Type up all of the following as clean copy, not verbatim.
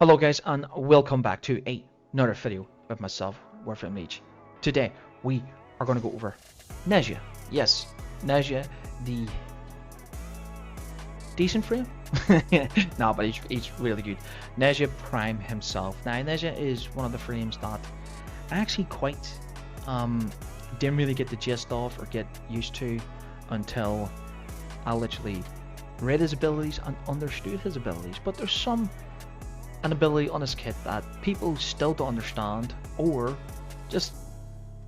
Hello guys and welcome back to another video with myself, Warfare Mage. Today we are going to go over Nezha. Yes, Nezha, the decent frame? No, but he's really good. Nezha Prime himself. Now Nezha is one of the frames that I actually quite didn't really get the gist of or get used to until I literally read his abilities and understood his abilities. But there's an ability on his kit that people still don't understand or just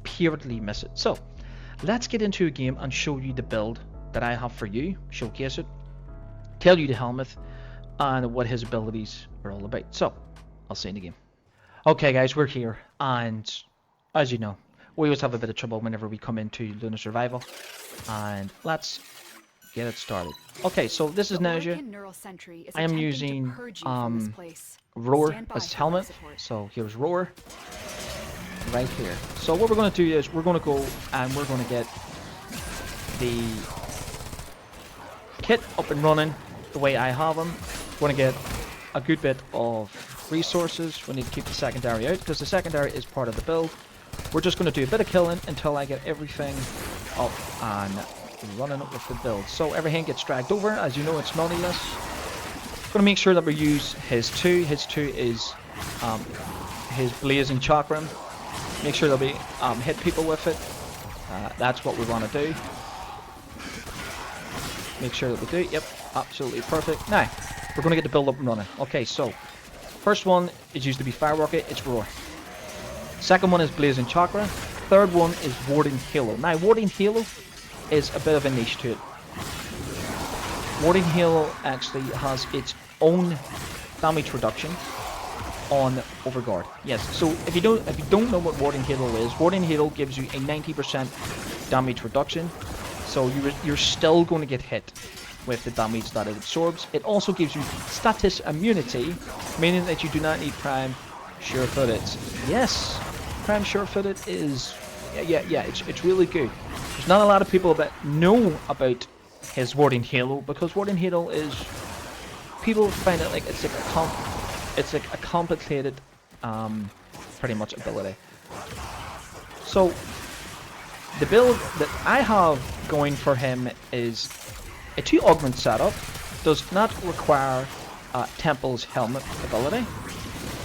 purely miss it. So let's get into a game and show you the build that I have for you, showcase it, tell you the helmet and what his abilities are all about. So I'll see you in the game. Okay guys, we're here, and as you know, we always have a bit of trouble whenever we come into Lunar Survival, and let's get it started. Okay, so this is Nezha. I am using Roar as helmet, so here's Roar right here. So what we're going to do is we're going to go and we're going to get the kit up and running the way I have them. We're going to get a good bit of resources. We need to keep the secondary out because the secondary is part of the build. We're just going to do a bit of killing until I get everything up and running up with the build. So everything gets dragged over. As you know, it's moneyless. Going to make sure that we use his 2. His 2 is his blazing chakram. Make sure that we hit people with it. That's what we want to do. Make sure that we do. Yep, absolutely perfect. Now, we're going to get the build up and running. Okay, so first one is used to be fire rocket. It's Roar. Second one is blazing chakra. Third one is warding halo. Now, warding halo is a bit of a niche to it. Warding Halo actually has its own damage reduction on Overguard. Yes, so if you don't know what Warding Halo is, Warding Halo gives you a 90% damage reduction. So you're still going to get hit with the damage that it absorbs. It also gives you status immunity, meaning that you do not need Prime Sure-Footed. Yes, Prime Sure-Footed is it's really good. There's not a lot of people that know about his Warding Halo because Warding Halo is, people find it like it's like a complicated pretty much ability. So the build that I have going for him is a 2 augment setup. Does not require Temple's helmet ability.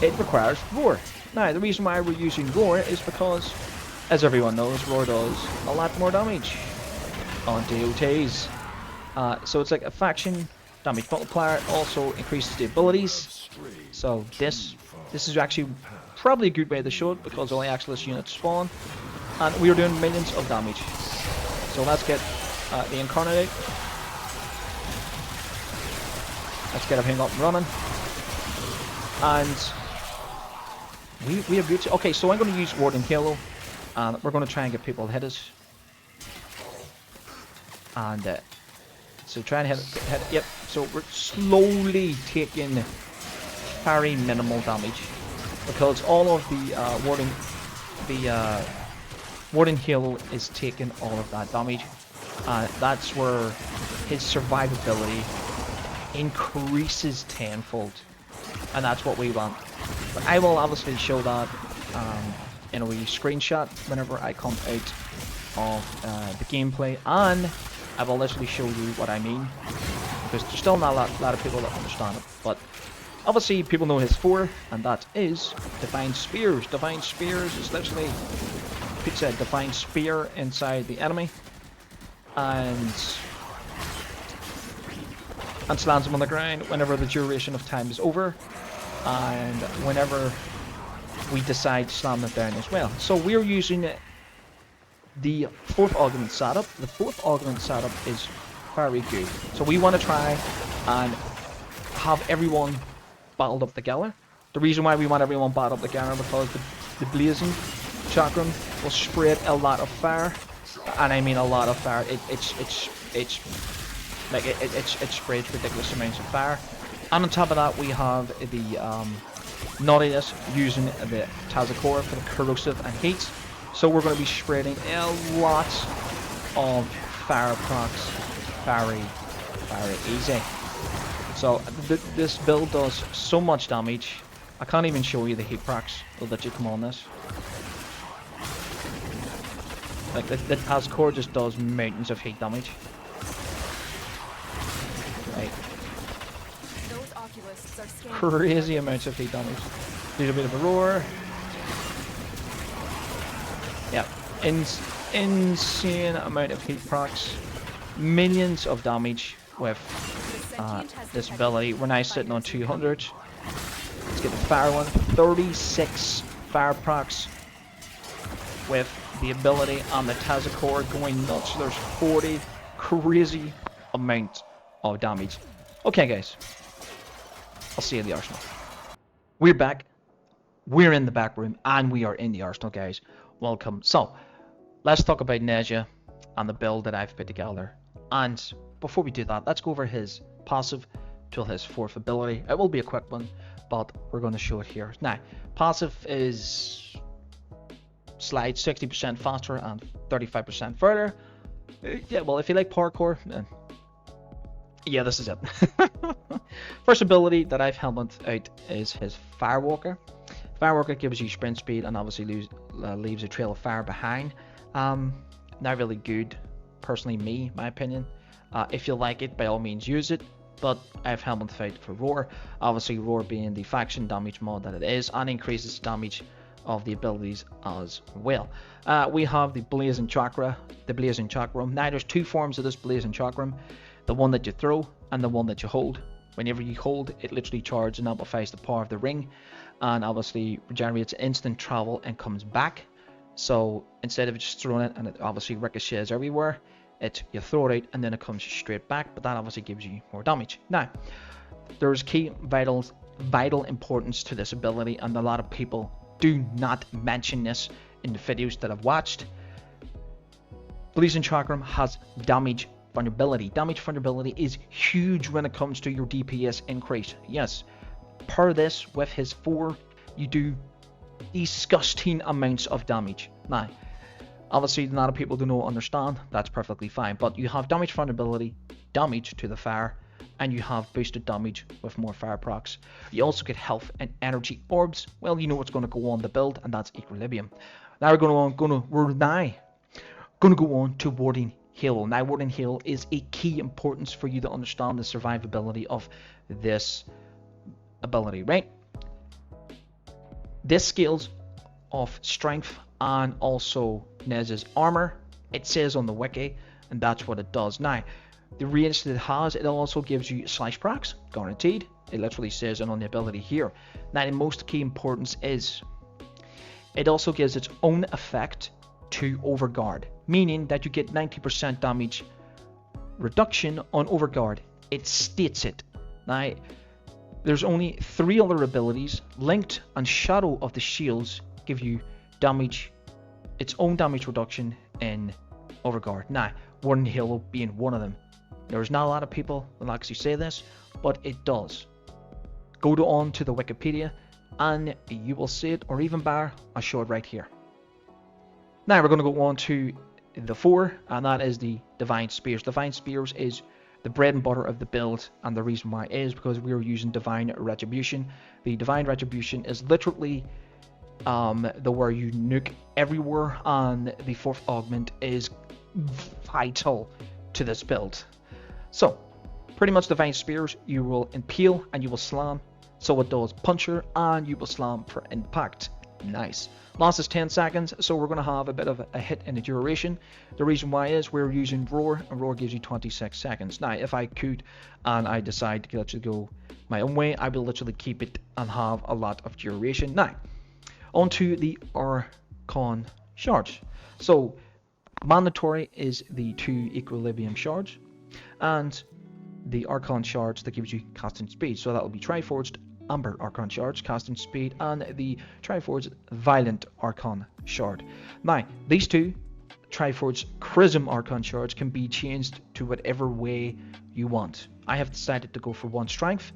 It requires Roar. Now the reason why we're using Roar is because, as everyone knows, Roar does a lot more damage on DOTs. So it's like a faction damage multiplier. It also increases the abilities. So this is actually probably a good way to show it because only Axeless units spawn. And we are doing millions of damage. So let's get the Incarnate out. Let's get everything up and running. And we have beauty. Okay, so I'm going to use Warding Halo. And we're going to try and get people to hit us. And so try and hit it. Yep. So we're slowly taking very minimal damage because all of the Warding Halo is taking all of that damage. That's where his survivability increases tenfold, and that's what we want. But I will obviously show that in a wee screenshot whenever I come out of the gameplay, and I will literally show you what I mean, because there's still not a lot of people that understand it. But obviously people know his 4, and that is Divine Spears. Divine Spears is literally, puts a Divine Spear inside the enemy and slams them on the ground whenever the duration of time is over, and whenever we decide to slam them down as well. So we're using the 4th augment setup. The 4th augment setup is very good. So we want to try and have everyone battled up together. The reason why we want everyone battled up together because the blazing chakram will spread a lot of fire, and I mean a lot of fire. It spreads ridiculous amounts of fire. And on top of that, we have the Nautilus using the Tazakor for the corrosive and heat. So we're going to be spreading a lot of fire procs very easy. So this build does so much damage I can't even show you the heat procs. Will let you come on this. Like the task core just does mountains of heat damage. Right. Crazy amounts of heat damage. There's a bit of a roar. Yeah, insane amount of heat procs. Millions of damage with this ability. We're now sitting on 200. Let's get the fire one. 36 fire procs with the ability on the Tazakor going nuts. There's 40 crazy amount of damage. Okay, guys. I'll see you in the arsenal. We're back. We're in the back room and we are in the arsenal, guys. Welcome. So, let's talk about Nezha and the build that I've put together. And before we do that, let's go over his passive till his 4th ability. It will be a quick one, but we're going to show it here. Now, passive is slide 60% faster and 35% further. Yeah, well, if you like parkour, yeah, this is it. First ability that I've helmeted out is his Firewalker. Firewalker gives you sprint speed and obviously leaves a trail of fire behind. Not really good, personally, my opinion. If you like it, by all means use it, but I've helmeted out for Roar. Obviously Roar being the faction damage mod that it is, and increases damage of the abilities as well. We have the Blazing Chakra, the Blazing Chakram. Now there's two forms of this Blazing Chakram, the one that you throw and the one that you hold. Whenever you hold, it literally charges and amplifies the power of the ring, and obviously regenerates instant travel and comes back. So instead of just throwing it and it obviously ricochets everywhere, you throw it out and then it comes straight back, but that obviously gives you more damage. Now, there's key vital importance to this ability, and a lot of people do not mention this in the videos that I've watched. Blazing Chakram has damage vulnerability. Damage vulnerability is huge when it comes to your DPS increase. Yes, per this, with his 4, you do disgusting amounts of damage. Now, obviously a lot of people do not understand, that's perfectly fine, but you have damage vulnerability, damage to the fire, and you have boosted damage with more fire procs. You also get health and energy orbs. Well, you know what's going to go on the build, and that's Equilibrium. Now we're going to go on to Warding Hill. Now Warding Hill is a key importance for you to understand the survivability of this ability, right? This scales of strength and also Nezha's armor. It says on the wiki, and that's what it does. Now, the range that it has, it also gives you slash procs, guaranteed. It literally says it on the ability here. Now, the most key importance is it also gives its own effect to Overguard, meaning that you get 90% damage reduction on Overguard. It states it. Now, there's only 3 other abilities. Linked and Shadow of the Shields give you damage, its own damage reduction in Overguard. Now, Warding Hill being one of them. There's not a lot of people that actually say this, but it does. Go on to the Wikipedia and you will see it, or even better, I'll show it right here. Now we're going to go on to the 4, and that is the Divine Spears. Divine Spears is the bread and butter of the build, and the reason why is because we are using Divine Retribution. The Divine Retribution is literally the where you nuke everywhere, and the 4th augment is vital to this build. So pretty much Divine Spears, you will impale and you will slam, so it does puncture, and you will slam for impact. Nice. Last is 10 seconds, so we're going to have a bit of a hit in the duration. The reason why is we're using Roar, and Roar gives you 26 seconds. Now, if I could and I decide to let you go my own way, I will literally keep it and have a lot of duration. Now, onto the Archon Shards. So, mandatory is the 2 Equilibrium Shards, and the Archon Shards that gives you casting speed. So that will be Triforged Amber Archon Shards, casting speed, and the Triforged Violent Archon Shard. Now, these 2 Triforged Chrism Archon Shards can be changed to whatever way you want. I have decided to go for 1 strength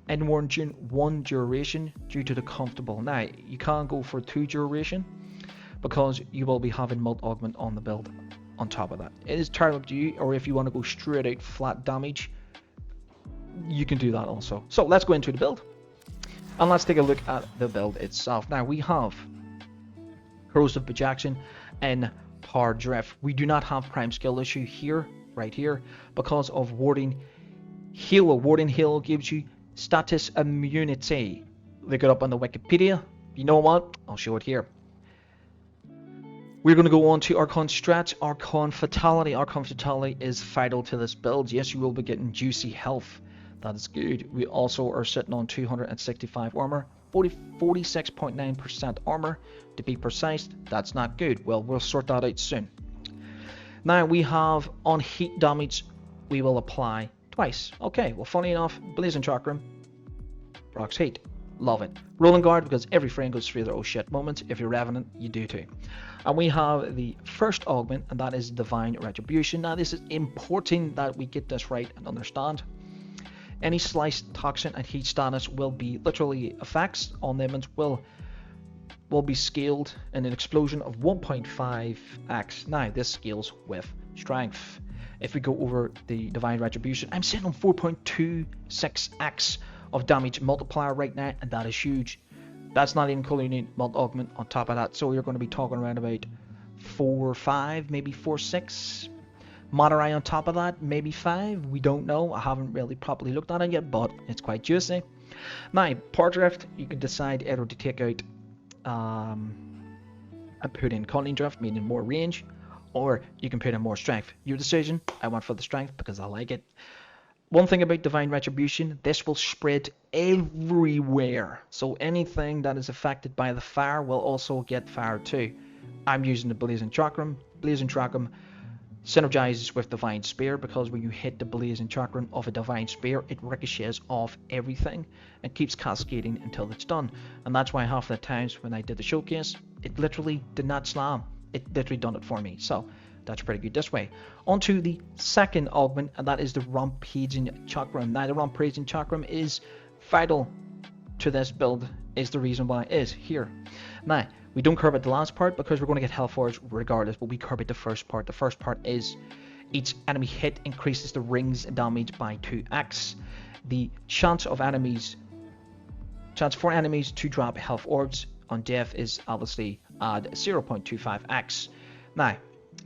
and 1 duration due to the comfortable. Now, you can't go for 2 duration because you will be having Mult Augment on the build on top of that. It is entirely up to you, or if you want to go straight out flat damage, you can do that also. So let's go into the build. And let's take a look at the build itself. Now we have corrosive projection and power drift. We do not have prime skill issue here, right here, because of warding halo. Warding halo gives you status immunity. Look it up on the Wikipedia. You know what? I'll show it here. We're going to go on to Archon Stretch, Archon Fatality. Archon Fatality is vital to this build. Yes, you will be getting juicy health. That is good. We also are sitting on 265 armor, 46.9% armor to be precise. That's not good. Well, we'll sort that out soon. Now we have on heat damage, we will apply twice. Okay, well, funny enough, Blazing Chakram rocks heat. Love it. Rolling Guard, because every frame goes through their oh shit moment. If you're Revenant, you do too. And we have the first augment, and that is Divine Retribution. Now this is important that we get this right and understand. Any slice, toxin, and heat status will be literally effects on them and will be scaled in an explosion of 1.5x. Now this scales with strength. If we go over the Divine Retribution, I'm sitting on 4.26x of damage multiplier right now, and that is huge. That's not even including multi augment on top of that, so you're going to be talking around about 4.5, maybe 4.6. Monterey on top of that, maybe 5. We don't know. I haven't really properly looked at it yet, but it's quite juicy. Now, power drift, you can decide either to take out and put in cunning drift, meaning more range, or you can put in more strength. Your decision. I went for the strength because I like it. One thing about Divine Retribution, this will spread everywhere. So anything that is affected by the fire will also get fired too. I'm using the Blazing Chakram. Blazing Chakram synergizes with Divine Spear, because when you hit the Blazing Chakram of a Divine Spear, it ricochets off everything and keeps cascading until it's done. And that's why half the times when I did the showcase, it literally did not slam. It literally done it for me. So that's pretty good this way. On to the second augment, and that is the Rampaging Chakram. Now the Rampaging Chakram is vital to this build, is the reason why it is here. Now, we don't care about the last part because we're going to get health forge regardless, but we care about the first part. The first part is each enemy hit increases the ring's damage by 2x. The chance for enemies to drop health orbs on death is obviously at 0.25x. Now,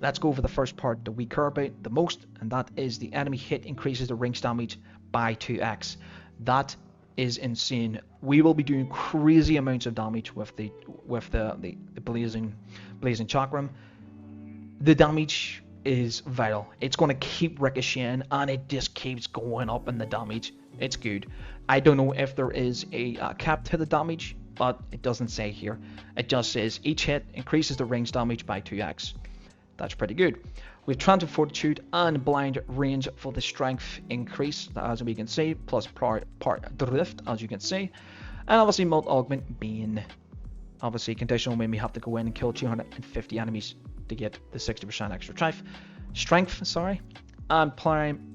let's go over the first part that we care about the most, and that is the enemy hit increases the ring's damage by 2x. That is insane. We will be doing crazy amounts of damage with the blazing chakram. The damage is vital. It's going to keep ricocheting, and it just keeps going up in the damage. It's good. I don't know if there is a cap to the damage, but it doesn't say here. It just says each hit increases the ring's damage by 2x. That's pretty good. We have Transient Fortitude and Blind Range for the strength increase, as we can see, plus part drift, as you can see. And obviously Multi Augment being obviously conditional when we have to go in and kill 250 enemies to get the 60% extra strength, sorry. And Prime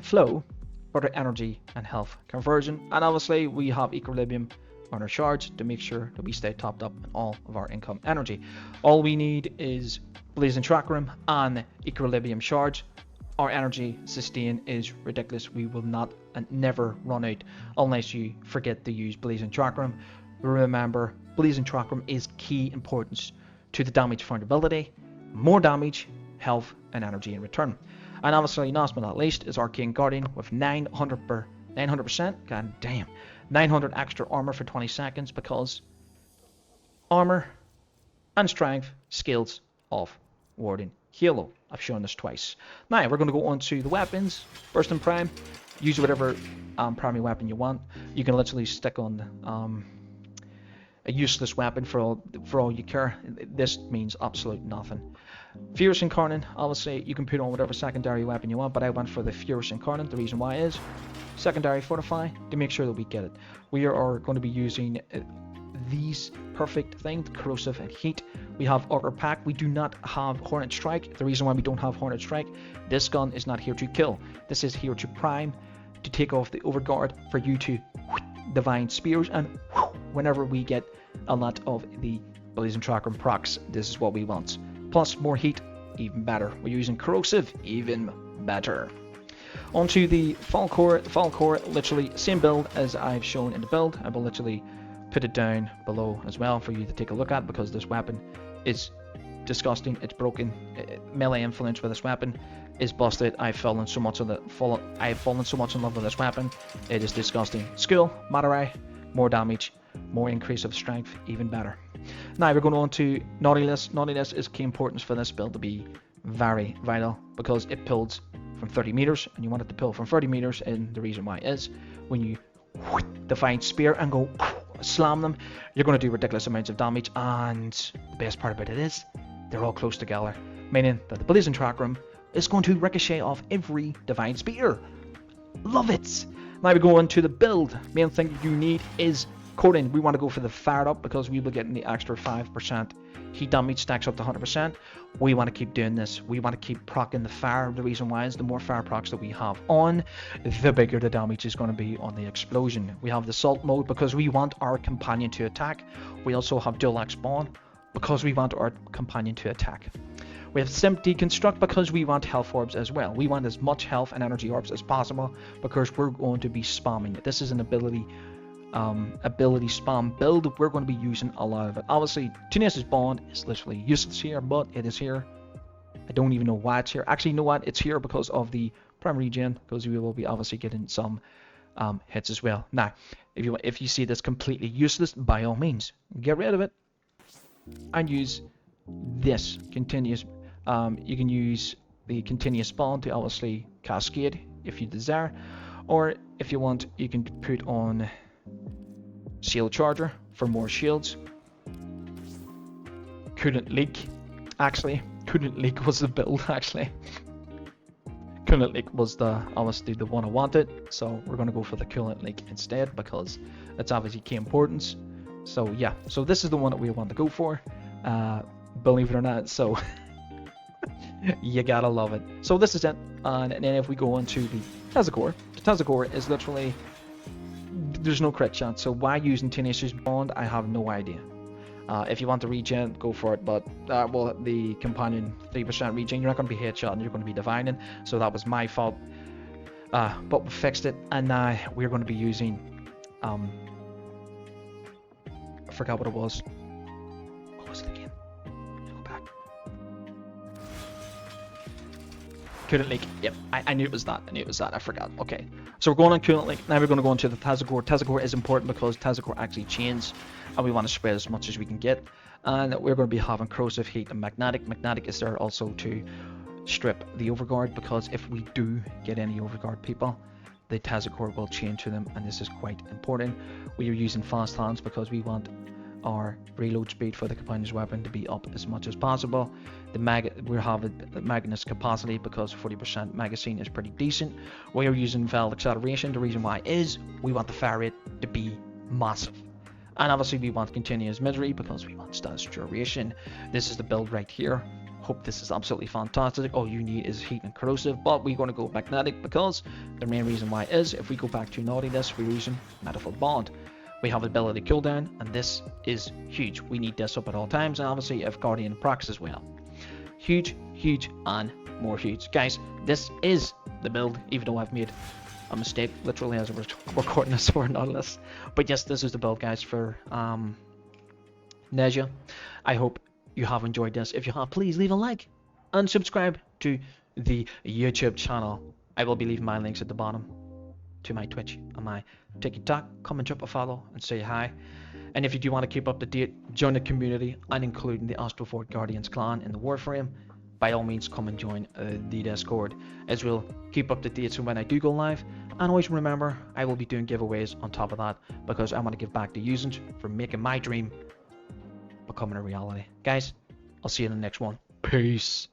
Flow for the energy and health conversion. And obviously we have Equilibrium on our shards to make sure that we stay topped up in all of our income energy. All we need is Blazing Chakram and Equilibrium shards. Our energy sustain is ridiculous. We will not and never run out unless you forget to use Blazing Chakram. Remember, Blazing Chakram is key importance to the damage vulnerability. More damage, health, and energy in return. And obviously, last but not least, is Arcane Guardian with 900%. God damn. 900 extra armor for 20 seconds, because armor and strength scales off warding halo. I've shown this twice. Now we're going to go on to the weapons. Burst and Prime. Use whatever primary weapon you want. You can literally stick on a useless weapon for all you care. This means absolute nothing. Furious Incarnate, obviously you can put on whatever secondary weapon you want, but I went for the Furious Incarnate. The reason why is secondary fortify to make sure that we get it. We are going to be using these perfect things, corrosive and heat. We have Auger Pack. We do not have Hornet Strike. The reason why we don't have Hornet Strike, this gun is not here to kill. This is here to prime, to take off the overguard for you to Divine Spears, and whenever we get a lot of the Blazing Chakram procs, this is what we want. Plus more heat, even better. We're using corrosive, even better. Onto the fall core. The fall core, literally same build as I've shown in the build. I will literally put it down below as well for you to take a look at, because this weapon is disgusting. It's broken. Melee influence with this weapon is busted. I've fallen so much in love with this weapon. It is disgusting. Skill, Matarai, more damage, more increase of strength, even better. Now we're going on to Naughtiness. Naughtiness is key importance for this build to be very vital, because it pulls from 30 meters, and you want it to pull from 30 meters, and the reason why is when you Divine Spear and go slam them, you're going to do ridiculous amounts of damage, and the best part about it is they're all close together, meaning that the Blazing Chakram is going to ricochet off every Divine Spear. Love it! Now we go on to the build. Main thing you need is coding. We want to go for the fired up, because we will get the extra 5% heat damage, stacks up to 100%. We want to keep doing this. We want to keep proccing the fire. The reason why is the more fire procs that we have on, the bigger the damage is going to be on the explosion. We have the salt mode because we want our companion to attack. We also have dual axe spawn because we want our companion to attack. We have Simp Deconstruct because we want health orbs as well. We want as much health and energy orbs as possible, because we're going to be spamming it. This is an ability spam build. We're going to be using a lot of it. Obviously, Tenacious Bond is literally useless here, but it is here. I don't even know why it's here. Actually, you know what? It's here because of the primary gen, because we will be obviously getting some hits as well. Now, if you see this completely useless, by all means, get rid of it and use this continuous. You can use the continuous bond to obviously cascade if you desire, or if you want, you can put on Shield Charger for more shields. Couldn't leak. Actually, couldn't leak was the build. Actually, couldn't leak was obviously the one I wanted. So we're gonna go for the couldn't leak instead, because it's obviously key importance. So yeah, so this is the one that we want to go for. Believe it or not, so you gotta love it. So this is it, and then if we go on to the Tezzacor, the Tezzacor is literally, there's no crit chance, so why using Tenacious Bond, I have no idea. If you want to regen, go for it, but well, the companion 3% regen, you're not going to be headshot and you're going to be divining, so that was my fault. But we fixed it, and now we're going to be using I forgot what it was. What was it again? Go back. Couldn't leak. Yep, I knew it was that. I forgot. Okay, so we're going on couldn't leak. Now we're going to go into the Tezzacor. Tezzacor is important because Tezzacor actually chains, and we want to spread as much as we can get. And we're going to be having corrosive heat and magnetic. Magnetic is there also to strip the overguard, because if we do get any overguard people, the Tezzacor will chain to them, and this is quite important. We are using fast hands because we want our reload speed for the companion's weapon to be up as much as possible. We're having the Magnus capacity because 40% magazine is pretty decent. We are using Val acceleration. The reason why is we want the fire rate to be massive, and obviously we want continuous misery because we want status duration. This is the build right here. Hope this is absolutely fantastic. All you need is heat and corrosive, but we're going to go magnetic because the main reason why is if we go back to naughtiness, we're using Manifold Bond. We have ability cooldown, and this is huge. We need this up at all times, and obviously if Guardian procs as well. Huge, huge, and more huge. Guys, this is the build, even though I've made a mistake literally as we're recording this for Nautilus. But yes, this is the build, guys, for Nezha. I hope you have enjoyed this. If you have, please leave a like and subscribe to the YouTube channel. I will be leaving my links at the bottom to my Twitch and my TikTok. Come and drop a follow and say hi. And if you do want to keep up to date, join the community and including the Astrofort Guardians clan in the Warframe, by all means come and join the Discord, as we'll keep up to date when I do go live. And always remember, I will be doing giveaways on top of that, because I want to give back to users for making my dream becoming a reality. Guys, I'll see you in the next one. Peace.